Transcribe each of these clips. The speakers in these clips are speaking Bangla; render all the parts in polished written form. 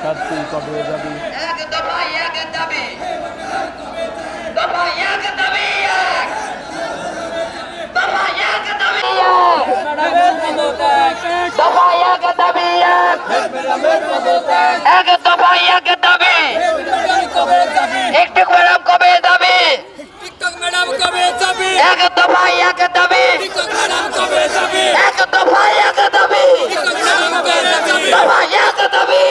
ছাত্রী কবে যাবি এক দফা এক দাবি দফা এক দাবি দফা এক দাবি দফা এক দাবি এক দফা এক দাবি টিকটক ম্যাডাম কবে যাবে টিকটক ম্যাডাম কবে যাবে এক দফা এক দাবি টিকটক ম্যাডাম কবে যাবে এক দফা এক দাবি টিকটক ম্যাডাম কবে যাবে দফা এক দাবি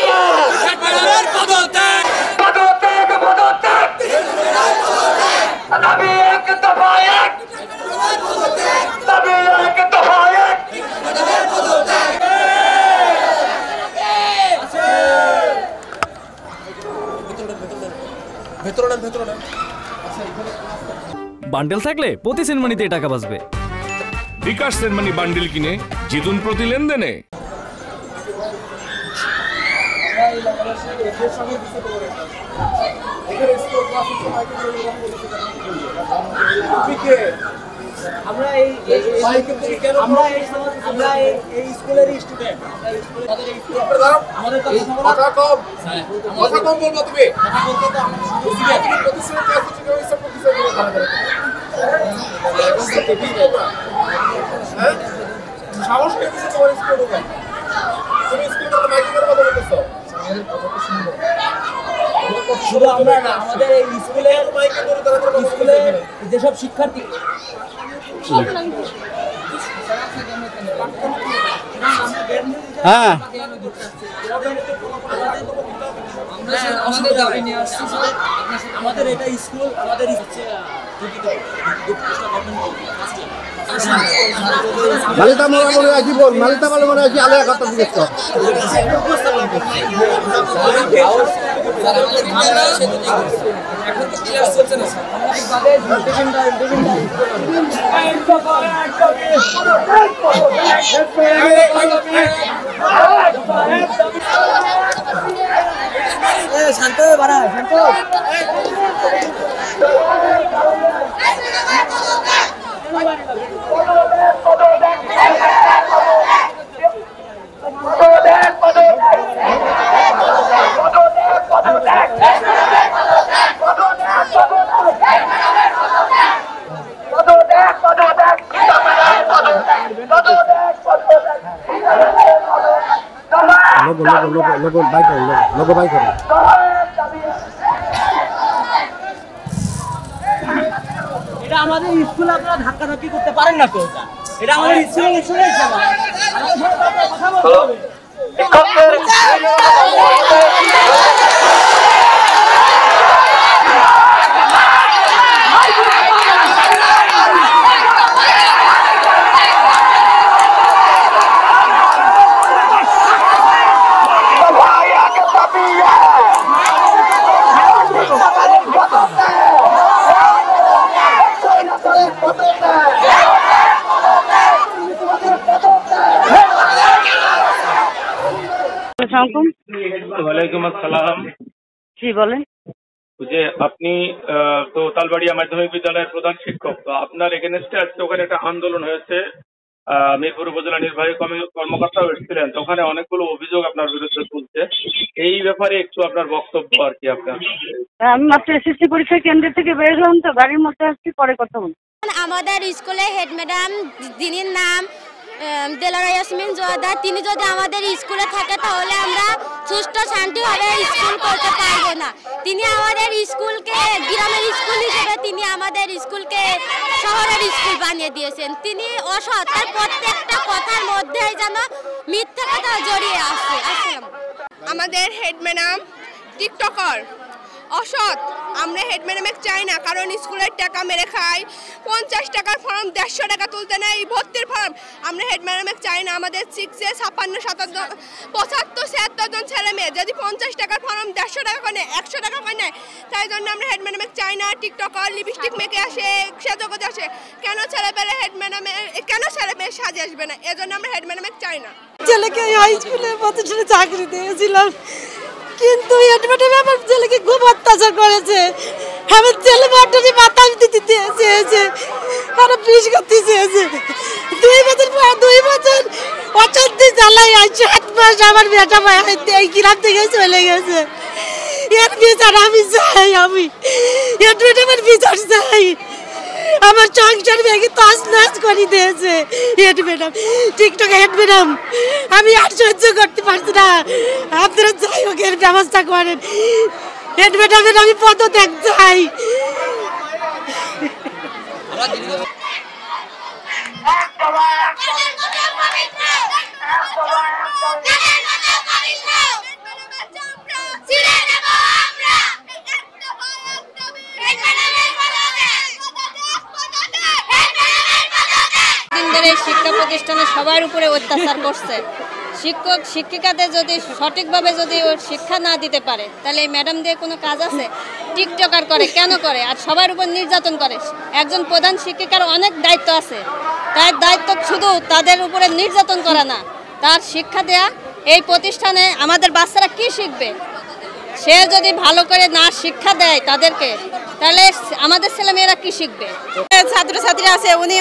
ম্যাডামের পদত্যাগ পদত্যাগ পদত্যাগ দাবি এক দফা এক দাবি এক দফা এক ম্যাডামের পদত্যাগ বান্ডেল থাকলে প্রতি সেনমানিতে টাকা বাঁচবে। বিকাশ সেনমানি বান্ডেল কিনে জিতুন প্রতি লেনদেনে। আমরা এই স্কুলের স্টুডেন্ট আমাদের কথা কম বলবো তুমি সাহস পেয়েছে তোমার স্কুল তুমি স্কুলের মাইকের কথা বলতেছো শুধু আমরা না আমাদের এই স্কুলের যেসব শিক্ষার্থী হ্যাঁ আমাদের এটা স্কুল আমাদের মালিতা মনে হয় জীবন মালিতা মনে হয় আলাদা কথা জিজ্ঞেস কর শান্ত বাড়া শান্ত लोगो बाइक करो এটা আমাদের স্কুলে আপনারা ধাক্কা ধাক্কি করতে পারেন না তো এটা আমাদের স্কুলের জায়গা কথা বলতে হবে ওয়ালাইকুম আসসালাম। জি বলেন। যে আপনি তো তালবাড়িয়া মাধ্যমিক বিদ্যালয়ের প্রধান শিক্ষক, তো আপনার এগেনস্টে আজকে ওখানে একটা আন্দোলন হয়েছে, মিরপুর উপজেলা নির্বাহী কর্মকর্তাও এসেছিলেন, তো ওখানে অনেকগুলো অভিযোগ আপনার বিরুদ্ধে তুলছে, এই ব্যাপারে একটু আপনার বক্তব্য আর কি। আপনার আমি মাত্র এসএসসি পরীক্ষা কেন্দ্র থেকে বের হলাম, তো গাড়ির মধ্যে আসছি, পরে কথা বলবো। আমাদের স্কুলে হেড ম্যাডাম যিনির নাম দেলারা ইয়াসমিন জোয়াদা, তিনি যদি আমাদের স্কুলে থাকে তাহলে আমরা সুষ্ঠু শান্তিভাবে স্কুল করতে পারবো না। তিনি আমাদের স্কুলকে গ্রামের স্কুল হিসেবে তিনি আমাদের স্কুলকে শহরের স্কুল বানিয়ে দিয়েছেন। তিনি অসৎ, তার প্রত্যেকটা কথার মধ্যেই যেন মিথ্যা কথা জড়িয়ে আছে। আমাদের হেড ম্যাডাম টিকটকার, অসৎ। আমরা হেড ম্যাডামে চাই না, কারণ স্কুলের টাকা মেরে খাই। 50 টাকার ফর্ম 150 টাকা তুলতে নেই, ভর্তির ফর্ম। আমরা হেড ম্যাডামে চাই না। আমাদের 6-এ 56, 57, 75, 76 জন ছেলে মেয়ে যদি 50 টাকার ফর্ম 150 টাকা করে নেয়, 100 টাকা করে নেয়, তাই জন্য আমরা হেড ম্যাডামে চাই না। টিকটকার লিপস্টিক মেখে আসে, সেজগতে আসে, কেন ছেলে পেলে হেড ম্যাডামে কেন ছেলে মেয়ে সাজে আসবে না? এজন্য আমরা হেড ম্যাডামে চাই না। ছেলেকে হাই স্কুলে প্রতিষ্ঠানে চাকরি দিয়েছিলাম, কিন্তু হেড ম্যাডাম আমার ছেলেকে খুব অত্যাচার করেছে। আমার ছেলে বটরে মাথা দিতে চেয়েছে আর বিষ করতে চেয়েছে 2 বছর অশান্তি জ্বালাই আছে 7 মাস আমার বেটা ভাই এই গ্রাম থেকে চলে গেছে এর বিচার আমি চাই আমি এর আমার বিচার চাই আমার সংসার ভেঙে তছ নছ করে দিয়েছে head madam TikTok head madam আমি আর সহ্য করতে পারছি না আপনারা যাই হোক এর ব্যবস্থা করেন হেড ম্যাডামের আমি পদত্যাগ চাই শিক্ষা প্রতিষ্ঠানে সবার উপরে অত্যাচার করছে শিক্ষক শিক্ষিকাদের যদি সঠিকভাবে যদি ওর শিক্ষা না দিতে পারে তাহলে এই ম্যাডাম দিয়ে কোনো কাজ আছে টিকটকার করে কেন করে আর সবার উপর নির্যাতন করে একজন প্রধান শিক্ষিকার অনেক দায়িত্ব আছে তার দায়িত্ব শুধু তাদের উপরে নির্যাতন করা না তার শিক্ষা দেয়া এই প্রতিষ্ঠানে আমাদের বাচ্চারা কি শিখবে সে যদি ভালো করে না শিক্ষা দেয় তাদেরকে তাহলে আমাদের ছেলেমেয়েরা কি শিখবে ছাত্রছাত্রী আছে উনি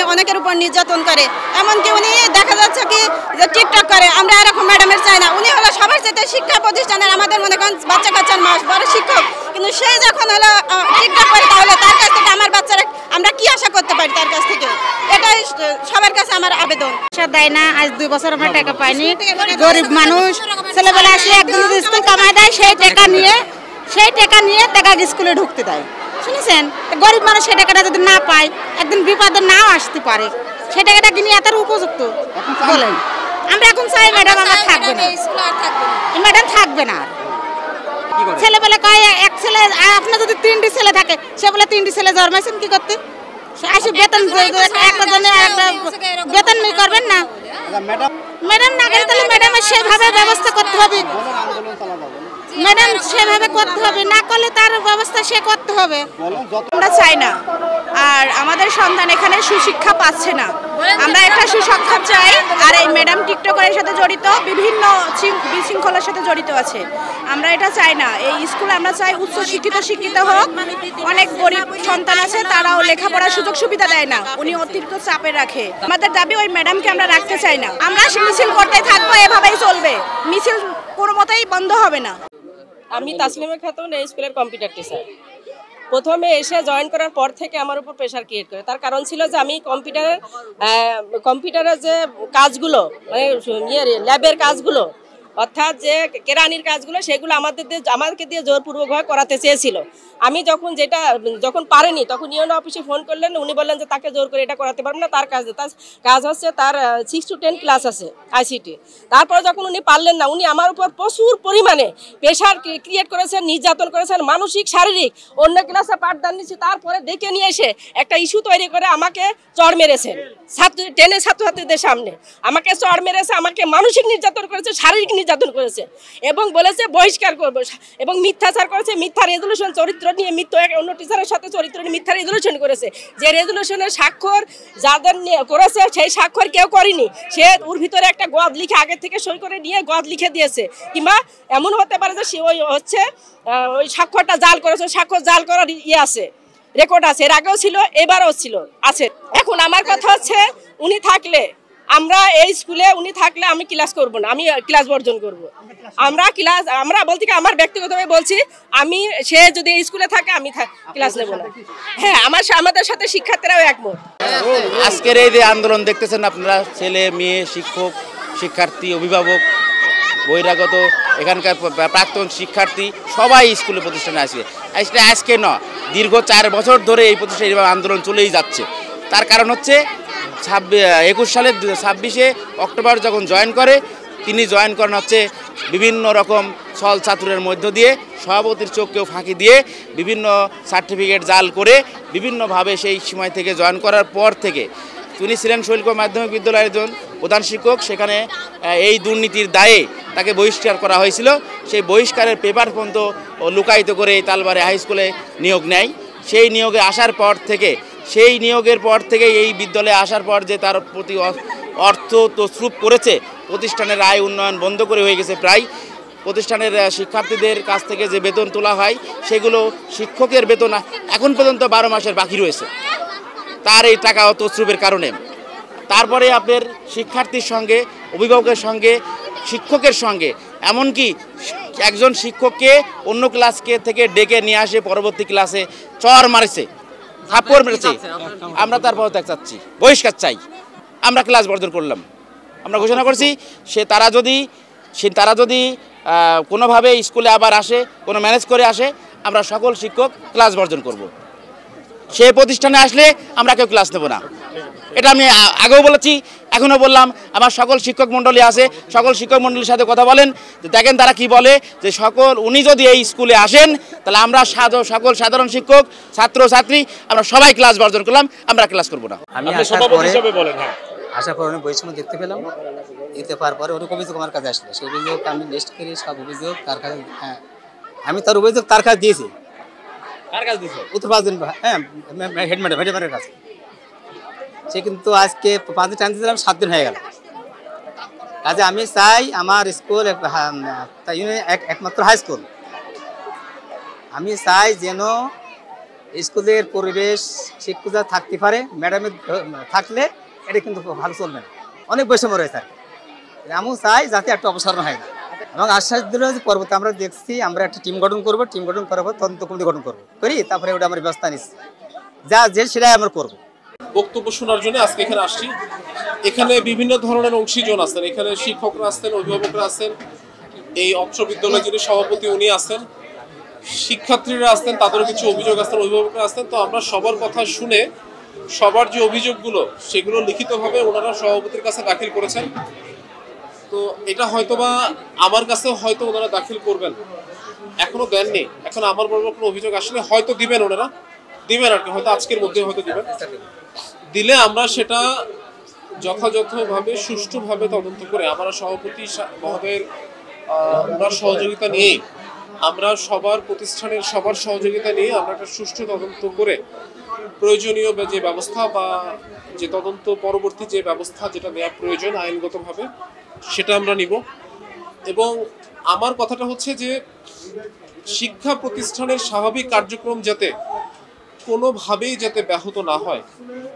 অনেকের উপর নির্যাতন করে এমনকি উনি দেখা যাচ্ছে কি যে টিকটক করে আমরা এরকম ম্যাডামের চাই না উনি হলো সবার সাথে শিক্ষা প্রতিষ্ঠানের আমাদের মনে করেন বাচ্চা কাচ্চার বড় শিক্ষক কিন্তু সে যখন হলো টিকটক করে তাহলে তার কাছ থেকে আমার বাচ্চারা আমরা কি আশা করতে পারি তার কাছ থেকে এটাই সবার কাছে আমার আবেদন দেয় না আজ 2 বছর আমরা টাকা পাইনি গরিব মানুষ ছেলেবেলা আসলে একদিন স্কুল কামাই দেয় সেই টাকা নিয়ে টাকা স্কুলে ঢুকতে দেয় শুনেছেন গরিব মানুষ সেই টাকাটা যদি না পায় একদিন বিপদে নাও আসতে পারে সেই টাকাটা কিনে এত উপযুক্ত বলেন আমরা এখন চাই ম্যাডাম আমার থাকবে না ম্যাডাম থাকবে না ছেলেবেলা কয় এক ছেলে আপনার যদি 3টি ছেলে থাকে সে বলে 3টি ছেলে জন্মাইছেন কি করতে আসে বেতন একটা জনের একটা বেতন করবেন না ম্যাডাম না গেলে তাহলে ম্যাডামের সেভাবে ব্যবস্থা করতে হবে ম্যাডাম সেভাবে করতে হবে না করলে তার ব্যবস্থা সে করতে হবে আমরা চাই না আর আমাদের সন্তান এখানে সুশিক্ষা পাচ্ছে না আমরা একটা সুশিক্ষা চাই আর এই ম্যাডাম টিকটকের সাথে জড়িত বিভিন্ন বিশৃঙ্খলার সাথে জড়িত আছে আমরা এটা চাই না এই স্কুলে আমরা চাই উচ্চ শিক্ষিত হোক অনেক গরিব সন্তান আছে তারাও লেখাপড়ার সুযোগ সুবিধা দেয় না উনি অতিরিক্ত চাপে রাখে আমাদের দাবি ওই ম্যাডামকে আমরা রাখতে চাই না আমরা মিছিল করতে থাকবো এভাবেই চলবে মিছিল কোনো মতেই বন্ধ হবে না আমি তাসলিমা খাতুন এই স্কুলের কম্পিউটার টিচার প্রথমে এসে জয়েন করার পর থেকে আমার উপর প্রেশার ক্রিয়েট করে তার কারণ ছিল যে আমি কম্পিউটারের যে কাজগুলো মানে ল্যাবের কাজগুলো অর্থাৎ যে কেরানির কাজগুলো সেগুলো আমাদেরকে দিয়ে জোরপূর্বকভাবে করাতে চেয়েছিল আমি যখন পারেনি তখন ইউনো অফিসে ফোন করলেন উনি বললেন যে তাকে জোর করে এটা করাতে পারবেন না তার কাজ হচ্ছে তার 6 to 10 ক্লাস আছে আইসিটি তারপর যখন উনি পারলেন না উনি আমার উপর প্রচুর পরিমাণে প্রেশার ক্রিয়েট করেছেন নির্যাতন করেছেন মানসিক শারীরিক অন্য ক্লাসে পাঠদান নিচ্ছি তারপরে ডেকে নিয়ে এসে একটা ইস্যু তৈরি করে আমাকে চড় মেরেছেন ছাত্রছাত্রীদের সামনে আমাকে চড় মেরেছে আমাকে মানসিক নির্যাতন করেছে শারীরিক নির্যাতন করেছে এবং বলেছে বহিষ্কার করবো এবং মিথ্যাচার করেছে মিথ্যা রেজলিউশন চরিত্র নিয়ে অন্য টিচারের সাথে চরিত্র নিয়ে মিথ্যা রেজলিউশন করেছে যে রেজলিউশনের স্বাক্ষর যাদের করেছে সেই স্বাক্ষর কেউ করেনি সে ওর ভিতরে একটা গদ লিখে আগে থেকে সই করে নিয়ে গদ লিখে দিয়েছে কিংবা এমন হতে পারে যে সে ওই স্বাক্ষরটা জাল করেছে স্বাক্ষর জাল করার আছে রেকর্ড আছে এর আগেও ছিল এবারও আছে এখন আমার কথা হচ্ছে উনি থাকলে আমরা এই স্কুলে উনি থাকলে আমি ক্লাস করব না আমি ক্লাস বর্জন করব আমরা বলতে কি আমার ব্যক্তিগতভাবে বলছি আমি সে যদি এই স্কুলে থাকে আমি ক্লাস নেব না হ্যাঁ আমাদের সাথে শিক্ষার্থীরাও একমত আজকের এই যে আন্দোলন দেখতেছেন আপনারা ছেলে মেয়ে শিক্ষক শিক্ষার্থী অভিভাবক বহিরাগত এখানকার প্রাক্তন শিক্ষার্থী সবাই স্কুলে প্রতিষ্ঠানে আজকে না দীর্ঘ 4 বছর ধরে এই প্রতিষ্ঠানে এইভাবে আন্দোলন চলেই যাচ্ছে তার কারণ হচ্ছে 21 সালের 26শে অক্টোবর যখন জয়েন করে তিনি জয়েন করেন হচ্ছে বিভিন্ন রকম ছল ছাত্রের মধ্য দিয়ে সভাপতির চোখকেও ফাঁকি দিয়ে বিভিন্ন সার্টিফিকেট জাল করে বিভিন্নভাবে সেই সময় থেকে জয়েন করার পর থেকে তিনি ছিলেন শৈলকুপা মাধ্যমিক বিদ্যালয়ের একজন প্রধান শিক্ষক সেখানে এই দুর্নীতির দায়ে তাকে বহিষ্কার করা হয়েছিল সেই বহিষ্কারের পেপার পর্যন্ত লুকায়িত করে তালবাড়ি হাই স্কুলে নিয়োগ নেয় সেই নিয়োগে আসার পর থেকে সেই নিয়োগের পর থেকে এই বিদ্যালয়ে আসার পর যে তার প্রতি অর্থ তছরূপ করেছে প্রতিষ্ঠানের আয় উন্নয়ন বন্ধ করে হয়ে গেছে প্রায় প্রতিষ্ঠানের শিক্ষার্থীদের কাছ থেকে যে বেতন তোলা হয় সেগুলো শিক্ষকের বেতন এখন পর্যন্ত 12 মাসের বাকি রয়েছে, তার এই টাকা তছরুপের কারণে। তারপরে আপনার শিক্ষার্থীর সঙ্গে, অভিভাবকের সঙ্গে, শিক্ষকের সঙ্গে, এমনকি একজন শিক্ষককে অন্য ক্লাসকে থেকে ডেকে নিয়ে আসে পরবর্তী ক্লাসে চর মারেছে, থাপ্পড় মেরেছে। আমরা তার পদত্যাগ চাচ্ছি, বহিষ্কার চাই। আমরা ক্লাস বর্জন করলাম, আমরা ঘোষণা করছি তারা যদি কোনোভাবে স্কুলে আবার আসে, কোনো ম্যানেজ করে আসে, আমরা সকল শিক্ষক ক্লাস বর্জন করব। সে প্রতিষ্ঠানে আসলে আমরা কেউ ক্লাস নেব না। এটা আমি আগেও বলেছি, এখনও বললাম। আমার সকল শিক্ষক মণ্ডলী আছে, সকল শিক্ষক মণ্ডলীর সাথে কথা বলেন, যে দেখেন তারা কি বলে, যে উনি যদি এই স্কুলে আসেন তাহলে আমরা সকল সাধারণ শিক্ষক, ছাত্র ছাত্রী আমরা সবাই ক্লাস বর্জন করলাম, আমরা ক্লাস করব না। আমি আসার পরে বৈষম্য দেখতে পেলাম, দেখতে পাওয়ার পরে অনেক অভিযোগ আমার কাছে আসলো। সেই অভিযোগ আমি লিস্ট করি, সব অভিযোগ তার কাছে, হ্যাঁ আমি তার অভিযোগ তার কাছে দিয়েছি। কার কাছে দিয়েছে? উত্তর দিন, হ্যাঁ হেডম্যাডামের কাছে। সে কিন্তু আজকে 5 দিন টাইম দিয়েছিলাম, 7 দিন হয়ে গেল। কাজে আমি চাই আমার স্কুল একমাত্র হাই স্কুল, আমি চাই যেন স্কুলের পরিবেশ শিক্ষকরা থাকতে পারে। ম্যাডামের থাকলে এটা কিন্তু ভালো চলবে না, অনেক বৈষম্য রয়েছে। আমিও চাই যাতে একটা অপসারণ হয় না, এবং আশ্বাস দিল যে পরবর্তী আমরা দেখছি আমরা একটা টিম গঠন করবো, টিম গঠন করার পর তদন্ত কমিটি গঠন করি, তারপরে ওটা আমরা ব্যবস্থা নিচ্ছি, যা যে সেটাই আমরা করবো। বক্তব্য শোনার জন্য আজকে এখানে আসছি। এখানে বিভিন্ন ধরনের অংশীজন আছেন, এখানে শিক্ষকরা আছেন, অভিভাবকরা আছেন, এই অত্র বিদ্যালয়ের যিনি সভাপতি উনি আছেন, শিক্ষার্থীরা আসতেন, তাদেরও কিছু অভিযোগ আসতেন, অভিভাবকরা আসতেন। তো আমরা সবার কথা শুনে সবার যে অভিযোগগুলো সেগুলো লিখিতভাবে ওনারা সভাপতির কাছে দাখিল করেছেন। তো এটা হয়তোবা আমার কাছেও হয়তো ওনারা দাখিল করবেন, এখনো দেননি। এখন আমার বড় কোনো অভিযোগ আসলে হয়তো দিবেন, ওনারা দিবেন আর কি, হয়তো আজকের মধ্যে হয়তো দিবেন। দিলে আমরা সেটা যথাযথভাবে সুষ্ঠুভাবে তদন্ত করে আমরা সভাপতি মহোদয়ের ওনার সহযোগিতা নিয়েই আমরা সবার প্রতিষ্ঠানের সবার সহযোগিতা নিয়ে আমরা একটা সুষ্ঠু তদন্ত করে প্রয়োজনীয় যে ব্যবস্থা বা যে তদন্ত পরবর্তী যে ব্যবস্থা যেটা নেওয়া প্রয়োজন আইনগতভাবে সেটা আমরা নিব। এবং আমার কথাটা হচ্ছে যে শিক্ষা প্রতিষ্ঠানের স্বাভাবিক কার্যক্রম যাতে কোনোভাবেই যাতে ব্যাহত না হয়,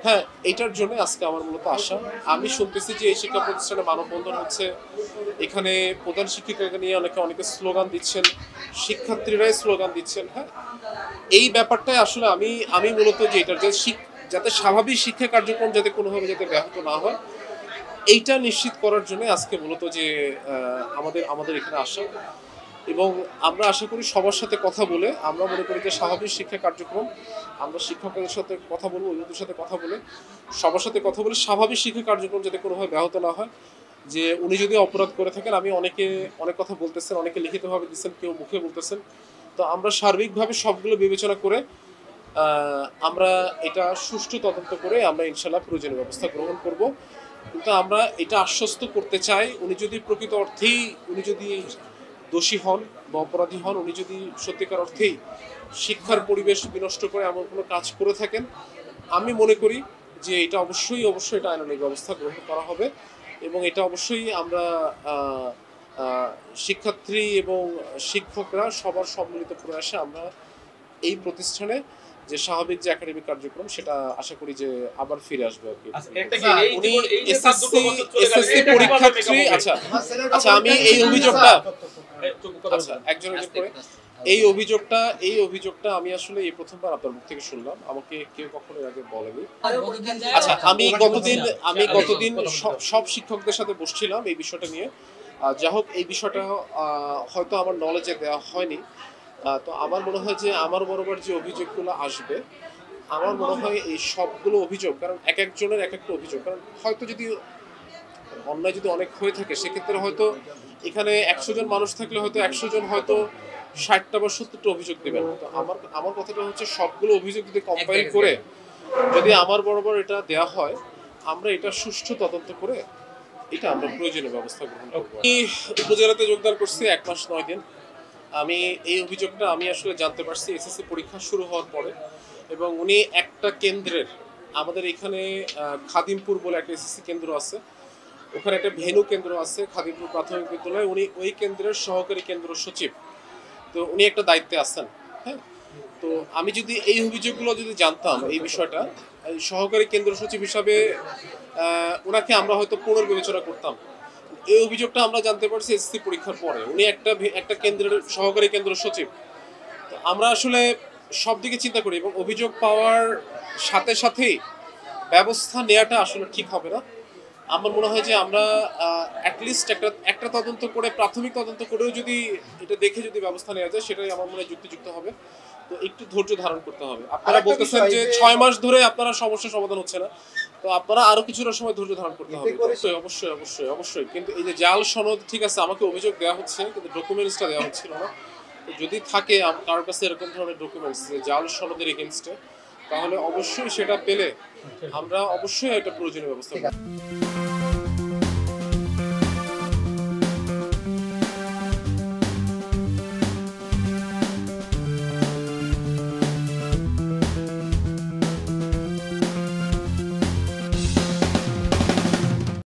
হ্যাঁ এইটার জন্য আজকে আমার মূলত আশা। আমি শুনতেছি যে এই শিক্ষা প্রতিষ্ঠানে মানববন্ধন হচ্ছে, এখানে প্রধান শিক্ষিকাকে নিয়ে অনেকে স্লোগান দিচ্ছেন, শিক্ষার্থীরাই স্লোগান দিচ্ছেন। হ্যাঁ এই ব্যাপারটাই আসলে আমি মূলত যে এটার যে যাতে স্বাভাবিক শিক্ষা কার্যক্রম যাতে কোনোভাবে যাতে ব্যাহত না হয় এইটা নিশ্চিত করার জন্য আজকে মূলত যে আমাদের এখানে আসা। এবং আমরা আশা করি সবার সাথে কথা বলে আমরা মনে করি যে স্বাভাবিক শিক্ষা কার্যক্রম আমরা শিক্ষকদের সাথে কথা বলবো, অভিভাবকদের সাথে কথা বলে সবার সাথে কথা বলে স্বাভাবিক শিক্ষা কার্যক্রম যাতে কোনোভাবে ব্যাহত না হয়। যে উনি যদি অপরাধ করে থাকেন, আমি অনেক কথা বলতেছেন, অনেকে লিখিতভাবে দিচ্ছেন, কেউ মুখে বলতেছেন, তো আমরা সার্বিকভাবে সবগুলো বিবেচনা করে আমরা এটা সুষ্ঠু তদন্ত করে আমরা ইনশাল্লাহ প্রয়োজনীয় ব্যবস্থা গ্রহণ করব। কিন্তু আমরা এটা আশ্বস্ত করতে চাই, উনি যদি প্রকৃত অর্থেই উনি যদি দোষী হন বা অপরাধী হন, উনি যদি সত্যিকার অর্থেই শিক্ষার পরিবেশ বিনষ্ট করে এমন কোনো কাজ করে থাকেন, আমি মনে করি যে এটা অবশ্যই এটা আইনানুগ ব্যবস্থা গ্রহণ করা হবে। এবং এটা অবশ্যই আমরা শিক্ষার্থী এবং শিক্ষকরা সবার সম্মিলিত প্রয়াসে আমরা এই প্রতিষ্ঠানে যে স্বাভাবিক যে একাডেমিক কার্যক্রম সেটা আশা করি যে আবার ফিরে আসবে আর কি। উনি এসএসসি পরীক্ষার্থী। আচ্ছা আমি এই অভিযোগটা একজনের করে এই অভিযোগটা আমি আসলে এই প্রথমবার আপনার মুখ থেকে শুনলাম, আমাকে কেউ কখনো আগে বলেনি। আচ্ছা আমি গতদিন সব শিক্ষকদের সাথে বসছিলাম এই বিষয়টা নিয়ে। যা হোক এই বিষয়টা হয়তো আমার নলেজে দেওয়া হয়নি। তো আমার মনে হয় যে আমার বরাবর যে অভিযোগগুলো আসবে, আমার মনে হয় এই সবগুলো অভিযোগ, কারণ এক একজনের এক একটা অভিযোগ, কারণ হয়তো যদি অন্যায় যদি অনেক হয়ে থাকে সেক্ষেত্রে হয়তো এখানে 100 জন মানুষ থাকলে হয়তো 100 জন হয়তো 60টা বা 70টা অভিযোগ দেবেন। তো আমার কথাটা হচ্ছে সবগুলো অভিযোগ যদি কম্পাইল করে যদি আমার বরাবর এটা দেওয়া হয়, আমরা এটা সুষ্ঠু তদন্ত করে এটা আমরা প্রয়োজনীয় ব্যবস্থা গ্রহণ করব। এই উপজেলাতে যোগদান করছি 1 মাস 9 দিন। আমি এই অভিযোগটা আমি আসলে জানতে পারছি এসএসসি পরীক্ষা শুরু হওয়ার পরে। এবং উনি একটা কেন্দ্রের, আমাদের এখানে খাদিমপুর বলে একটা এসএসসি কেন্দ্র আছে, ওখানে একটা ভেনু কেন্দ্র আছে খাদিমপুর প্রাথমিক বিদ্যালয়, উনি ওই কেন্দ্রের সহকারী কেন্দ্র সচিব, তো উনি একটা দায়িত্বে আছেন। হ্যাঁ, তো আমি যদি এই অভিযোগগুলো যদি জানতাম, এই বিষয়টা সহকারী কেন্দ্র সচিব হিসাবে ওনাকে আমরা হয়তো পুনর্বিবেচনা করতাম। এই অভিযোগটা আমরা জানতে পারছি এসএসসি পরীক্ষার পরে। উনি একটা কেন্দ্রের সহকারী কেন্দ্র সচিব। তো আমরা আসলে সব দিকে চিন্তা করি এবং অভিযোগ পাওয়ার সাথে সাথেই ব্যবস্থা নেওয়াটা আসলে ঠিক হবে না। আমার মনে হয় যে আমরা অ্যাটলিস্ট একটা তদন্ত করে, প্রাথমিক তদন্ত করেও যদি এটা দেখে যদি ব্যবস্থা নেওয়া যায়, সেটাই আমার মনে হয় যুক্তিযুক্ত হবে। তো একটু ধৈর্য ধারণ করতে হবে। আপনারা বলতেছেন যে 6 মাস ধরে আপনারা সমস্যা সমাধান হচ্ছে না, তো আপনারা আরো কিছুটা সময় ধৈর্য ধারণ করতে হবে। অবশ্যই কিন্তু এই যে জাল সনদ, ঠিক আছে, আমাকে অভিযোগ দেওয়া হচ্ছে কিন্তু ডকুমেন্টসটা দেওয়া হচ্ছিল না। তো যদি থাকে কারোর কাছে এরকম ধরনের ডকুমেন্টস যে জাল সনদের এগেইনস্টে, তাহলে অবশ্যই সেটা পেলে আমরা অবশ্যই এটা প্রয়োজনীয় ব্যবস্থা করব।